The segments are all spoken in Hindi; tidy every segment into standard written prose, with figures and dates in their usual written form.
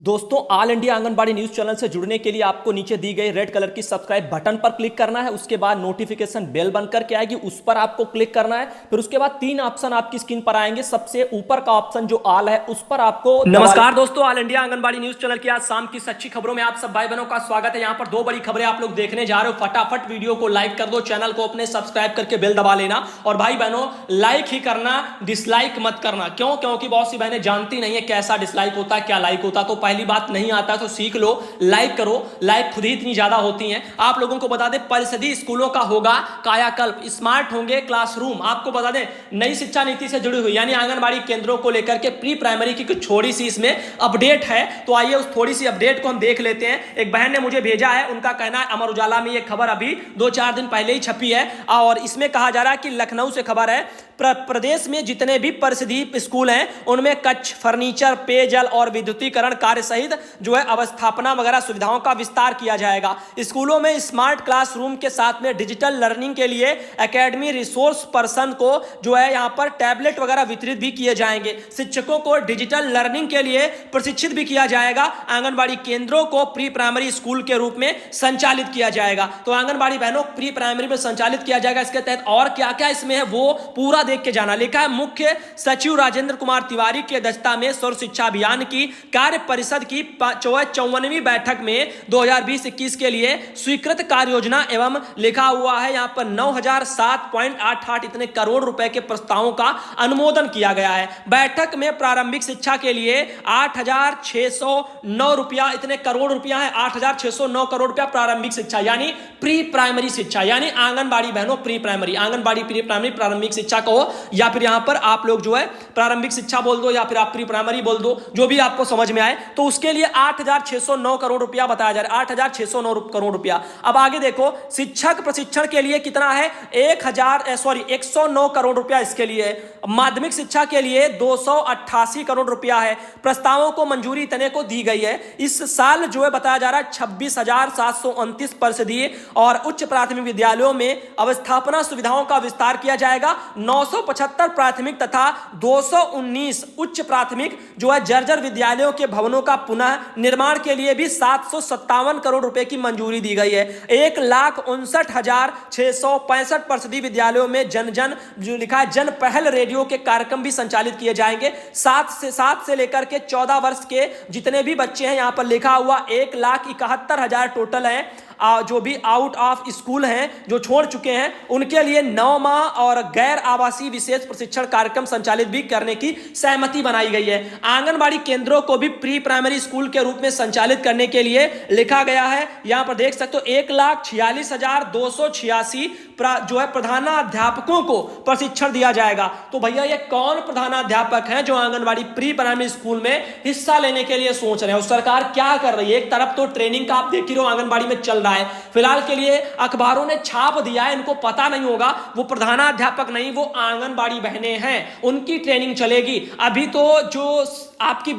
दोस्तों, all India anganwadi news channel से जुड़ने के लिए आपको नीचे दी गई रेड कलर की सब्सक्राइब बटन पर क्लिक करना है। उसके बाद नोटिफिकेशन बेल बनकर के आएगी, उस पर आपको क्लिक करना है। फिर उसके बाद तीन ऑप्शन आपकी स्क्रीन पर आएंगे। सबसे ऊपर का ऑप्शन जो ऑल है उस पर आपको नमस्कार दोस्तों, all India anganwadi news channel की आज शाम की सच्ची खबरों में आप सब भाई बहनों का स्वागत है। यहाँ पर दो बड़ी खबरें आप लोग देखने जा रहे हो। फटाफट वीडियो को लाइक कर दो, चैनल को अपने सब्सक्राइब करके बेल दबा लेना। और भाई बहनों, लाइक ही करना, डिसलाइक मत करना। क्यों? क्योंकि बहुत सी बहनें जानती नहीं है कैसा डिसलाइक होता है, क्या लाइक होता है। तो पहली बात, नहीं आता तो सीख लो, लाइक करो। लाइक खुद ही इतनी ज्यादा होती हैं। आप लोगों को बता दें, परिषदीय स्कूलों का होगा कायाकल्प, स्मार्ट होंगे क्लासरूम। आपको बता दें, नई शिक्षा नीति से जुड़ी हुई यानी आंगनबाड़ी केंद्रों को लेकर के प्री प्राइमरी की कुछ थोड़ी सी इसमें अपडेट है। तो आइए उस थोड़ी सी अपडेट को हम देख लेते हैं। एक बहन ने मुझे भेजा है, उनका कहना है अमर उजाला में यह खबर अभी 2-4 दिन पहले ही छपी है और इसमें कहा जा रहा है कि लखनऊ से खबर है, प्रदेश में जितने भी परिषदीय स्कूल हैं उनमें कक्ष, फर्नीचर, पेयजल और विद्युतीकरण कार्य सहित जो है अवस्थापना वगैरह सुविधाओं का विस्तार किया जाएगा। स्कूलों में स्मार्ट क्लासरूम के साथ में डिजिटल लर्निंग के लिए एकेडमी रिसोर्स पर्सन को जो है यहाँ पर टैबलेट वगैरह वितरित भी किए जाएंगे। शिक्षकों को डिजिटल लर्निंग के लिए प्रशिक्षित भी किया जाएगा। आंगनबाड़ी केंद्रों को प्री प्राइमरी स्कूल के रूप में संचालित किया जाएगा। तो आंगनबाड़ी बहनों, प्री प्राइमरी में संचालित किया जाएगा। इसके तहत और क्या क्या इसमें है वो पूरा देख के जाना। लिखा है, मुख्य सचिव राजेंद्र कुमार तिवारी की अध्यक्षता में सर्व शिक्षा अभियान की कार्य परिषद की 54वीं बैठक में 2020-21 के लिए स्वीकृत कार्य योजना एवं लिखा हुआ है यहाँ पर 9007.88 इतने करोड़ रुपए के प्रस्तावों का अनुमोदन किया गया है। बैठक में प्रारंभिक शिक्षा के लिए 8609 रुपया, इतने करोड़ रुपया है, 8609 करोड़ रुपया प्रारंभिक शिक्षा यानी प्री प्राइमरी शिक्षा, यानी आंगनबाड़ी बहनों pre primary, anganwadi pre primary प्रारंभिक शिक्षा को, या फिर यहां पर आप लोग जो है प्रारंभिक शिक्षा बोल दो या फिर आप प्री प्राइमरी बोल दो, जो भी आपको समझ में आए। तो उसके लिए 8609 करोड़ रुपया बताया जा रहा है, 8609 करोड़ रुपया। अब आगे देखो, शिक्षक प्रशिक्षण के लिए कितना है, 109 करोड़ रुपया इसके लिए। माध्यमिक शिक्षा के लिए 288 करोड़ रुपया है। प्रस्तावों को मंजूरी इतने को दी गई है। इस साल जो है बताया जा रहा है 26,729 परिषदीय और उच्च प्राथमिक विद्यालयों में अवस्थापना सुविधाओं का विस्तार किया जाएगा। 975 प्राथमिक तथा 219 उच्च प्राथमिक जो है जर्जर विद्यालयों के भवनों का पुनः निर्माण के लिए भी 757 करोड़ रुपए की मंजूरी दी गई है। 1,59,665 परिषदीय विद्यालयों में जन जो लिखा है जन पहल रेडियो के कार्यक्रम भी संचालित किए जाएंगे। 7 से लेकर के 14 वर्ष के जितने भी बच्चे हैं, यहां पर लिखा हुआ 1,71,000 टोटल है जो भी आउट ऑफ स्कूल हैं, जो छोड़ चुके हैं, उनके लिए 9 माह और गैर आवासीय विशेष प्रशिक्षण कार्यक्रम संचालित भी करने की सहमति बनाई गई है। आंगनबाड़ी केंद्रों को भी प्री प्राइमरी स्कूल के रूप में संचालित करने के लिए लिखा गया है। यहां पर देख सकते हो 1,46,286 जो है प्रधानाध्यापकों को प्रशिक्षण दिया जाएगा। तो भैया, ये कौन प्रधानाध्यापक हैं जो आंगनबाड़ी प्री प्राइमरी स्कूल में हिस्सा लेने के लिए सोच रहे हैं? और सरकार क्या कर रही है? एक तरफ तो ट्रेनिंग का आप देख ही रहे हो आंगनबाड़ी में चल रहा है, फिलहाल के लिए अखबारों ने छाप दिया है, इनको पता नहीं होगा वो प्रधानाध्यापक नहीं, वो आंगनबाड़ी बहनें हैं, उनकी ट्रेनिंग चलेगी। अभी तो जो आपकी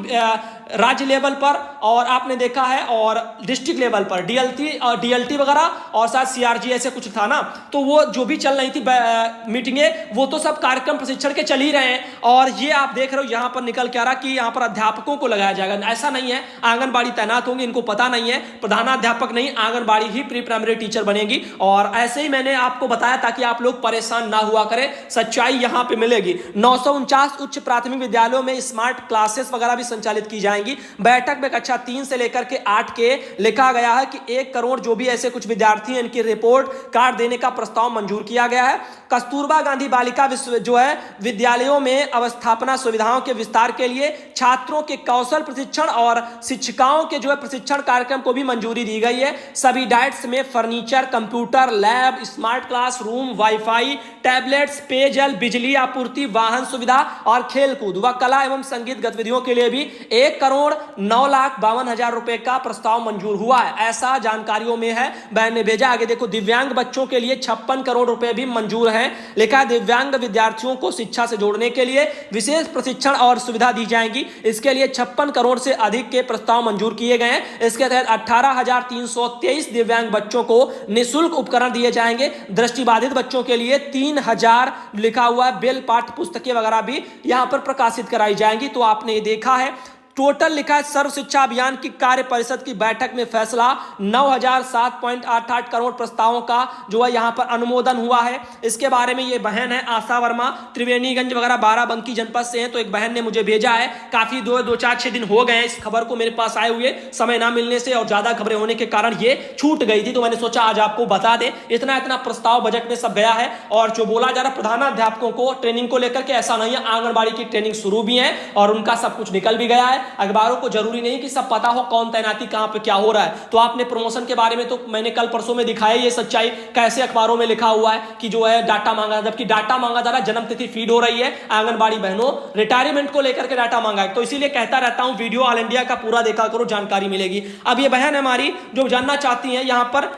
राज्य लेवल पर और आपने देखा है और डिस्ट्रिक्ट लेवल पर डीएलटी वगैरह और साथ सीआरजी ऐसे कुछ था ना, तो वो जो भी चल रही थी मीटिंगें, वो तो सब कार्यक्रम प्रशिक्षण के चल ही रहे हैं। और ये आप देख रहे हो यहां पर निकल के आ रहा कि यहां पर अध्यापकों को लगाया जाएगा। ऐसा नहीं है, आंगनबाड़ी तैनात होंगे, इनको पता नहीं है, प्रधानाध्यापक नहीं, आंगनबाड़ी ही प्री प्राइमरी टीचर बनेगी। और ऐसे ही मैंने आपको बताया ताकि आप लोग परेशान ना हुआ करें, सच्चाई यहां पे मिलेगी। 949 उच्च प्राथमिक विद्यालयों में स्मार्ट क्लासेस वगैरह भी संचालित की जाएंगी। बैठक में कक्षा 3 से लेकर के 8 के लिखा गया है कि 1 करोड़ जो भी ऐसे कुछ विद्यार्थी हैं, इनकी रिपोर्ट कार्ड देने का प्रस्ताव मंजूर किया गया है। कस्तूरबा गांधी बालिका जो है विद्यालयों में अवस्थापना सुविधाओं के विस्तार के लिए छात्रों के कौशल प्रशिक्षण और शिक्षिकाओं के जो है प्रशिक्षण कार्यक्रम को भी मंजूरी दी गई है। सभी डाइट्स में furniture, computer lab, smart classroom, wifi, tablets, पेयजल, बिजली आपूर्ति, वाहन सुविधा और खेलकूद व कला एवं संगीत गतिविधियों के लिए भी 1,09,52,000 रुपए का प्रस्ताव मंजूर हुआ है, ऐसा जानकारियों में है। बहन ने भेजा। आगे देखो, दिव्यांग बच्चों के लिए 56 करोड़ रुपए भी मंजूर है। लिखा है, दिव्यांग विद्यार्थियों को शिक्षा से जोड़ने के लिए विशेष प्रशिक्षण और सुविधा दी जाएगी। इसके लिए 56 करोड़ से अधिक के प्रस्ताव मंजूर किए गए हैं। इसके तहत 18,323 दिव्यांग बच्चों को निःशुल्क उपकरण दिए जाएंगे। दृष्टिबाधित बच्चों के लिए 3,000 लिखा हुआ है बेल पाठ्य पुस्तकें वगैरह भी यहां पर प्रकाशित कराई जाएंगी। तो आपने ये देखा है टोटल लिखा है सर्व शिक्षा अभियान की कार्य परिषद की बैठक में फैसला 9007.88 करोड़ प्रस्तावों का जो है यहां पर अनुमोदन हुआ है। इसके बारे में ये बहन है आशा वर्मा, त्रिवेणीगंज वगैरह बाराबंकी जनपद से हैं। तो एक बहन ने मुझे भेजा है, काफी दो चार 6 दिन हो गए हैं इस खबर को मेरे पास आए हुए, समय ना मिलने से और ज्यादा खबरें होने के कारण ये छूट गई थी, तो मैंने सोचा आज आपको बता दें। इतना प्रस्ताव बजट में सब गया है और जो बोला जा रहा प्रधानाध्यापकों को ट्रेनिंग को लेकर के, ऐसा नहीं है, आंगनबाड़ी की ट्रेनिंग शुरू भी है और उनका सब कुछ निकल भी गया है। अखबारों को जरूरी नहीं कि सब पता हो कौन तैनाती कहां पे क्या हो रहा है। तो आपने प्रमोशन के बारे में तो मैंने कल परसों में दिखाया ये सच्चाई, कैसे अखबारों में लिखा हुआ है कि जो है डाटा मांगा, जबकि डाटा मांगा जा रहा है, जन्म तिथि फीड हो रही है, आंगनबाड़ी बहनों रिटायरमेंट को लेकर के डाटा मांगा है। तो इसीलिए कहता रहता हूं वीडियो ऑल इंडिया का पूरा देखा करो, जानकारी मिलेगी। अब ये बहन हमारी जो जानना चाहती है, यहां पर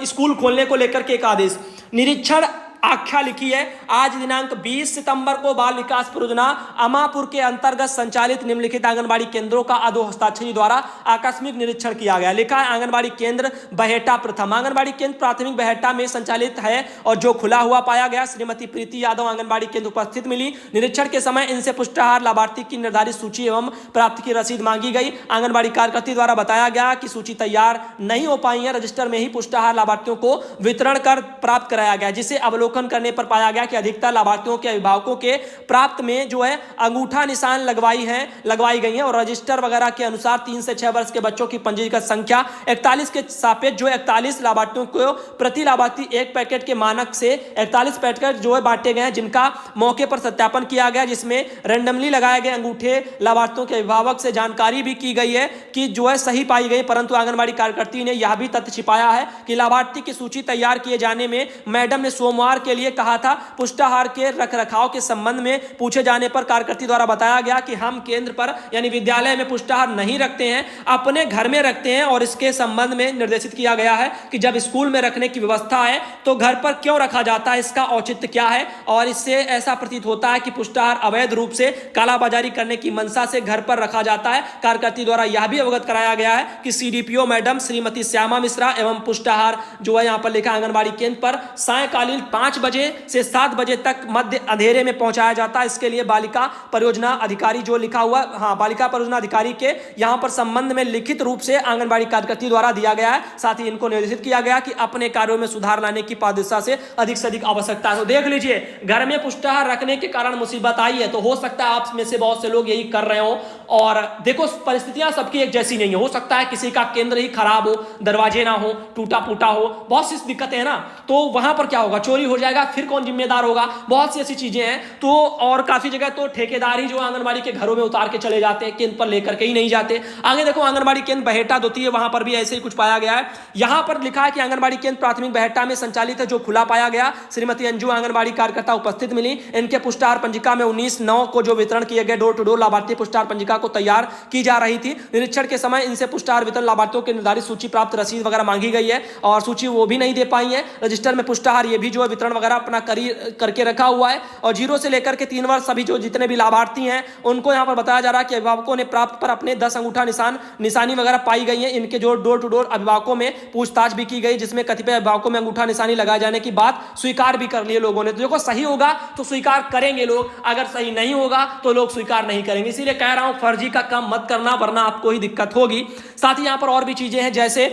स्कूल खोलने को लेकर के एक आदेश, निरीक्षण आख्या लिखी है। आज दिनांक 20 सितंबर को बाल विकास परियोजना अमापुर के अंतर्गत संचालित निम्नलिखित आंगनबाड़ी केंद्रों का अधो हस्ताक्षरी द्वारा आकस्मिक निरीक्षण किया गया। लिखा है आंगनबाड़ी केंद्र बहेटा प्रथम, आंगनबाड़ी केंद्र प्राथमिक बहेटा में संचालित है और जो खुला हुआ पाया गया। श्रीमती प्रीति यादव आंगनबाड़ी केंद्र उपस्थित मिली। निरीक्षण के समय इनसे पुष्टाहार लाभार्थी की निर्धारित सूची एवं प्राप्ति की रसीद मांगी गई। आंगनबाड़ी कार्यकर्ता द्वारा बताया गया कि सूची तैयार नहीं हो पाई है, रजिस्टर में ही पुष्टाहार लाभार्थियों को वितरण कर प्राप्त कराया गया, जिसे अवलोकन करने पर पाया गया कि अधिकतर लाभार्थियों के अभिभावकों के प्राप्त में जो है अंगूठा निशान लगवाई गई है और रजिस्टर वगैरह के अनुसार 3 से 6 वर्ष के बच्चों की पंजीकृत संख्या 41 के सापेक्ष जो 41 लाभार्थियों को प्रति लाभार्थी 1 पैकेट के मानक से 41 पैकेट जो है बांटे गए हैं, जिनका मौके पर सत्यापन किया गया, जिसमें रैंडमली लगाए गए अंगूठे लाभार्थियों के अभिभावक से जानकारी भी की गई है कि जो है सही पाई गई। परंतु आंगनबाड़ी कार्यकर्ती ने यह भी तथ्य छिपाया है कि लाभार्थी की सूची तैयार किए जाने में मैडम ने सोमवार के लिए कहा था। पुष्टाहार के रखरखाव के संबंध में पूछे जाने पर कार्यकर्ती द्वारा बताया गया कि हम केंद्र पर यानी विद्यालय में पुष्टाहार नहीं रखते हैं, अपने घर में रखते हैं और इसके संबंध में निर्देशित किया गया है कि जब स्कूल में रखने की व्यवस्था है तो घर पर क्यों रखा जाता है, इसका औचित्य क्या है। और इससे ऐसा प्रतीत होता है कि पुष्टाहार अवैध रूप से कालाबाजारी करने की मंशा से घर पर रखा जाता है। कार्यकर्ती द्वारा यह भी अवगत कराया गया है कि सीडीपीओ मैडम श्रीमती श्यामा मिश्रा एवं पुष्टाहार जो है यहां पर लिखा आंगनबाड़ी केंद्र पर सायंकालीन 5 बजे से 7 बजे तक मध्य अंधेरे में पहुंचाया जाता है। इसके लिए बालिका परियोजना अधिकारी जो लिखा हुआ, बालिका परियोजना अधिकारी के यहां पर संबंध में लिखित रूप से आंगनबाड़ी कार्यकर्ती द्वारा दिया गया है। साथ ही इनको निर्देशित किया गया कि अपने कार्यों में सुधार लाने की पारदर्शिता से अधिक आवश्यकता है। तो देख लीजिए, घर में पुष्टाहार रखने के कारण मुसीबत आई है, तो हो सकता है आप में से बहुत से लोग यही कर रहे हो। और देखो, परिस्थितियां सबकी एक जैसी नहीं है, हो सकता है किसी का केंद्र ही खराब हो, दरवाजे ना हो, टूटा फूटा हो, बहुत सी दिक्कतें हैं ना, तो वहां पर क्या होगा, चोरी हो जाएगा, फिर कौन जिम्मेदार होगा, बहुत सी ऐसी चीजें हैं। तो और काफी जगह तो ठेकेदार ही जो आंगनबाड़ी के घरों में उतार के चले जाते हैं, केंद्र पर लेकर के ही नहीं जाते। आगे देखो, आंगनबाड़ी केंद्र बहेटा होती है, वहां पर भी ऐसे ही कुछ पाया गया है। यहां पर लिखा है कि आंगनबाड़ी केंद्र प्राथमिक बहेटा में संचालित है, जो खुला पाया गया। श्रीमती अंजू आंगनबाड़ी कार्यकर्ता उपस्थित मिली। इनके पुष्टाहार पंजिका में 19/9 को जो वितरण किए गए डोर टू डोर लाभार्थी पुष्टाहार पंजिका को तैयार की जा रही थी। निरीक्षण के समय इनसे पुष्टाहार वितरण लाभार्थियों के निर्धारित सूची प्राप्त रसीद वगैरह मांगी गई है और सूची वो भी नहीं दे पाई है। रजिस्टर में पुष्टाहार ये भी जो है वितरण वगैरह अपना करके रखा हुआ है। और 0 से लेकर के 3 वर्ष सभी जो जितने भी लाभार्थी हैं उनको यहां पर बताया जा रहा है कि अभिभावकों ने प्राप्त पर अपने 10 अंगूठा निशानी वगैरह पाई गई है। इनके जो डोर टू डोर अभिभावकों में पूछताछ भी की गई, जिसमें कतिपय अभिभावकों में अंगूठा निशानी लगाए जाने की बात स्वीकार भी कर लिए लोगों ने। तो देखो, सही होगा तो स्वीकार करेंगे लोग, अगर सही नहीं होगा तो लोग स्वीकार नहीं करेंगे। इसीलिए कह रहा हूं, फर्जी का काम मत करना, वरना आपको ही दिक्कत होगी। साथ ही यहां पर और भी चीजें हैं, जैसे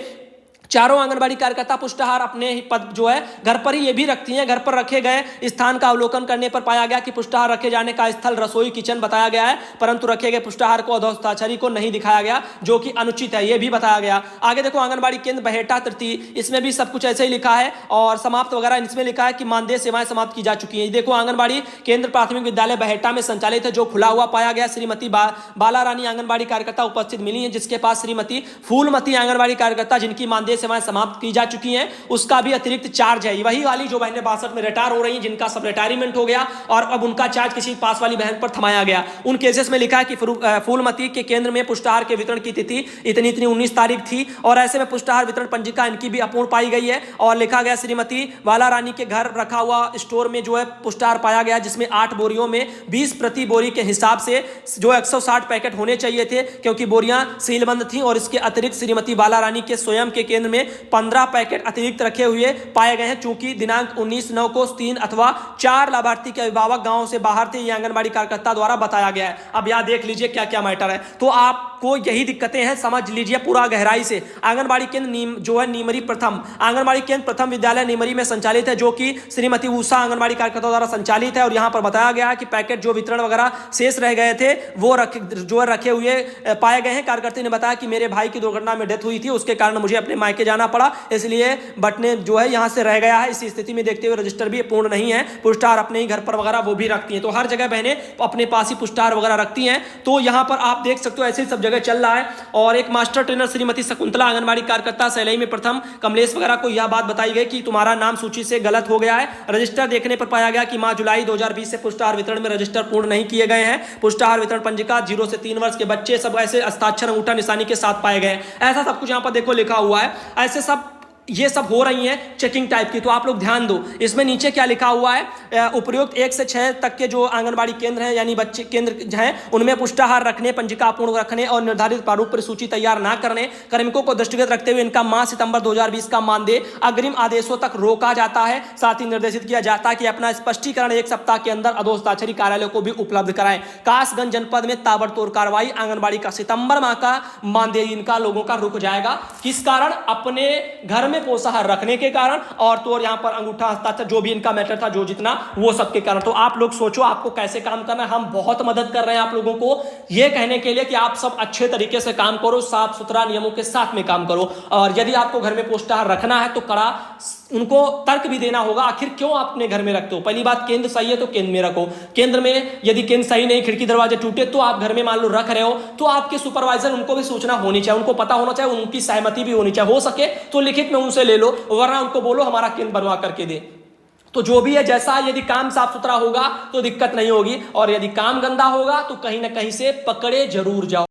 चारों आंगनबाड़ी कार्यकर्ता पुष्टाहार अपने ही पद जो है घर पर ही ये भी रखती हैं। घर पर रखे गए स्थान का अवलोकन करने पर पाया गया कि पुष्टाहार रखे जाने का स्थल रसोई किचन बताया गया है, परंतु रखे गए पुष्टाहार को अधोहस्ताक्षरी को नहीं दिखाया गया, जो कि अनुचित है, ये भी बताया गया। आगे देखो, आंगनबाड़ी केंद्र बहेटा तृतीय, इसमें भी सब कुछ ऐसे ही लिखा है और समाप्त वगैरह इसमें लिखा है कि मानदेय सेवाएं समाप्त की जा चुकी है। देखो, आंगनबाड़ी केंद्र प्राथमिक विद्यालय बहेटा में संचालित है, जो खुला हुआ पाया गया। श्रीमती बाला रानी आंगनबाड़ी कार्यकर्ता उपस्थित मिली है, जिसके पास श्रीमती फूलमती आंगनबाड़ी कार्यकर्ता, जिनकी मानदेय सेवाएं समाप्त की जा चुकी हैं, उसका भी अतिरिक्त चार्ज है। वही वाली जो बहनें 62 में रिटायर हो रही हैं, जिनका सब रिटायरमेंट हो गया और अब उनका चार्ज किसी पास वाली बहन पर थमाया गया। उन केसेस में लिखा है कि फूलमती के केंद्र में पुष्टाहार के वितरण की तिथि इतनी 19 तारीख थी और ऐसे में पुष्टाहार वितरण पंजिका इनकी भी अपूर्ण पाई गई है। और लिखा गया, श्रीमती बाला रानी के घर रखा हुआ स्टोर में जो है पुष्टाहार पाया गया, जिसमें 8 बोरियों में 20 प्रति बोरी के हिसाब से जो 160 पैकेट होने चाहिए थे, क्योंकि बोरियां सीलबंद थी। और इसके अतिरिक्त श्रीमती बाला रानी के स्वयं के केंद्र केंद्र में 15 पैकेट अतिरिक्त रखे हुए पाए गए हैं। चूंकि दिनांक 19/9 को 3 अथवा 4 लाभार्थी के अभिभावक गांव से बाहर थे, ये आंगनबाड़ी कार्यकर्ता द्वारा बताया गया है। अब यहां देख लीजिए क्या क्या मैटर है। तो आपको यही दिक्कतें हैं, समझ लीजिए पूरा गहराई से। आंगनबाड़ी केंद्र जो है नीमरी प्रथम आंगनबाड़ी केंद्र प्रथम विद्यालय नीमरी में संचालित है, जो कि श्रीमती उषा आंगनबाड़ी कार्यकर्ता द्वारा संचालित है। और यहां पर बताया गया है कि पैकेट जो वितरण वगैरह शेष रह गए थे वो रखे हुए पाए गए हैं। कार्यकर्ता ने बताया कि मेरे भाई की दुर्घटना में डेथ हुई थी, उसके कारण मुझे अपने मायके जाना पड़ा, इसलिए बटने जो है यहां से रह गया है। इस स्थिति में देखते हुए रजिस्टर भी पूर्ण नहीं है, पुष्टार अपने ही घर पर वगैरह वो भी रखती हैं। तो हर जगह बहनें अपने पास ही पुष्टार वगैरह रखती हैं। तो यहां पर आप देख सकते हो ऐसे ही सब जगह चल रहा है। और एक मास्टर ट्रेनर श्रीमती शकुंतला आंगनबाड़ी कार्यकर्ता सैलई में प्रथम कमलेश वगैरह को यह बात बताई गई कि तुम्हारा नाम सूची से गलत हो गया है। रजिस्टर देखने पर पाया गया कि माह जुलाई 2020 से पुष्टार वितरण में रजिस्टर पूर्ण नहीं किए गए हैं। पुष्टार वितरण पंजिका 0 से 3 वर्ष के बच्चे सब ऐसे हस्ताक्षर अंगूठा निशानी के साथ पाए गए। ऐसा सब कुछ यहां पर देखो लिखा हुआ है। ऐसे सब ये सब हो रही हैं चेकिंग टाइप की। तो आप लोग ध्यान दो, इसमें नीचे क्या लिखा हुआ है, उपयुक्त 1 से 6 तक के जो आंगनबाड़ी केंद्र हैं यानी बच्चे केंद्र हैं उनमें पुष्टाहार रखने, पंजिका पूर्ण रखने और निर्धारित प्रारूप पर सूची तैयार ना करने, कार्मिकों को दृष्टिगत रखते हुए इनका माह सितंबर 2020 का मानदेय अग्रिम आदेशों तक रोका जाता है। साथ ही निर्देशित किया जाता है कि अपना स्पष्टीकरण 1 सप्ताह के अंदर अधोहस्ताक्षरी कार्यालय को भी उपलब्ध कराएं। कासगंज जनपद में ताबड़तोड़ कार्रवाई, आंगनबाड़ी का सितंबर माह का मानदेय इनका लोगों का रुक जाएगा। किस कारण? अपने घर में पोषाहार रखने के कारण और तो और यहां पर अंगूठा हस्ताक्षर जो भी इनका मैटर था जो जितना वो सबके कारण। तो आप लोग सोचो आपको कैसे काम करना है। हम बहुत मदद कर रहे हैं आप लोगों को ये कहने के लिए कि आप सब अच्छे तरीके से काम करो, साफ सुथरा नियमों के साथ में काम करो। और यदि आपको घर में पोषाहार रखना है तो कड़ा उनको तर्क भी देना होगा, आखिर क्यों आप अपने घर में रखते हो। पहली बात, केंद्र सही है तो केंद्र में रखो। केंद्र में यदि केंद्र सही नहीं, खिड़की दरवाजे टूटे तो आप घर में मान लो रख रहे हो तो आपके सुपरवाइजर उनको भी सूचना होनी चाहिए, उनको पता होना चाहिए, उनकी सहमति भी होनी चाहिए। हो सके तो लिखित में उनसे ले लो, वरना उनको बोलो हमारा केंद्र बनवा करके दे। तो जो भी है जैसा, यदि काम साफ सुथरा होगा तो दिक्कत नहीं होगी, और यदि काम गंदा होगा तो कहीं ना कहीं से पकड़े जरूर जाओ।